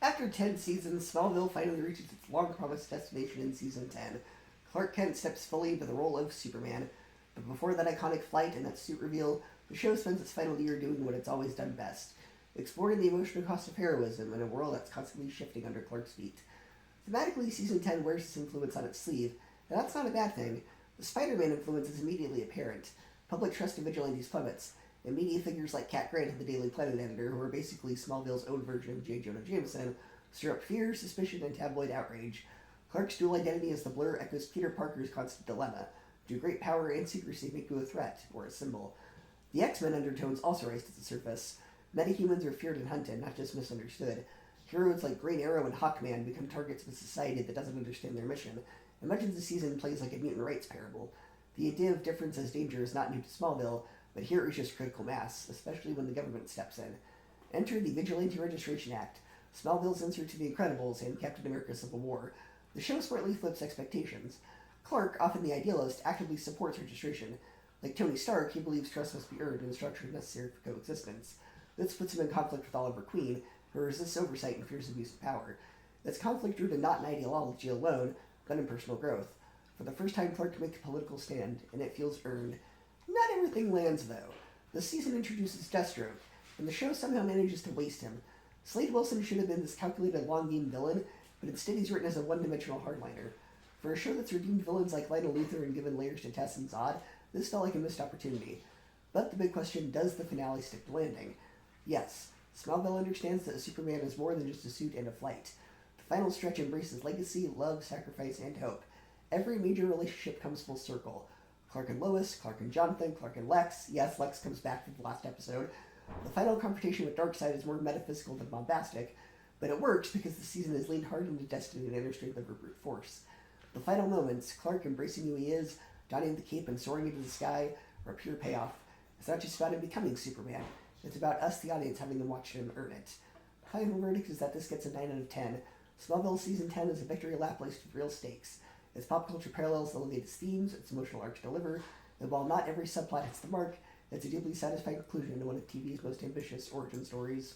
After 10 seasons, Smallville finally reaches its long-promised destination in Season 10. Clark Kent steps fully into the role of Superman, but before that iconic flight and that suit reveal, the show spends its final year doing what it's always done best, exploring the emotional cost of heroism in a world that's constantly shifting under Clark's feet. Thematically, Season 10 wears this influence on its sleeve, and that's not a bad thing. The Spider-Man influence is immediately apparent. Public trust in vigilantes plummets, and media figures like Cat Grant and the Daily Planet editor, who are basically Smallville's own version of J. Jonah Jameson, stir up fear, suspicion, and tabloid outrage. Clark's dual identity as the Blur echoes Peter Parker's constant dilemma. Do great power and secrecy make you a threat, or a symbol? The X-Men undertones also rise to the surface. Metahumans are feared and hunted, not just misunderstood. Heroes like Green Arrow and Hawkman become targets of a society that doesn't understand their mission, and much of the season plays like a mutant rights parable. The idea of difference as danger is not new to Smallville, but here it reaches critical mass, especially when the government steps in. Enter the Vigilante Registration Act, Smallville's answer to The Incredibles and Captain America Civil War. The show smartly flips expectations. Clark, often the idealist, actively supports registration. Like Tony Stark, he believes trust must be earned and structure necessary for coexistence. This puts him in conflict with Oliver Queen, who resists oversight and fears abuse of power. It's conflict rooted not in ideology alone, but in personal growth. For the first time, Clark can make a political stand, and it feels earned. Not everything lands, though. The season introduces Deathstroke, and the show somehow manages to waste him. Slade Wilson should have been this calculated long-game villain, but instead he's written as a one-dimensional hardliner. For a show that's redeemed villains like Lionel Luthor and given layers to Tess and Zod, this felt like a missed opportunity. But the big question, does the finale stick the landing? Yes, Smallville understands that Superman is more than just a suit and a flight. The final stretch embraces legacy, love, sacrifice, and hope. Every major relationship comes full circle. Clark and Lois, Clark and Jonathan, Clark and Lex. Yes, Lex comes back for the last episode. The final confrontation with Darkseid is more metaphysical than bombastic, but it works because the season has leaned hard into destiny and inner strength over brute force. The final moments, Clark embracing who he is, donning the cape and soaring into the sky, are pure payoff. It's not just about him becoming Superman. It's about us, the audience, having to watch him earn it. The final verdict is that this gets a 9 out of 10. Smallville Season 10 is a victory lap laced with real stakes. Its pop culture parallels elevate its themes, its emotional arcs deliver, and while not every subplot hits the mark, it's a deeply satisfying conclusion to one of TV's most ambitious origin stories.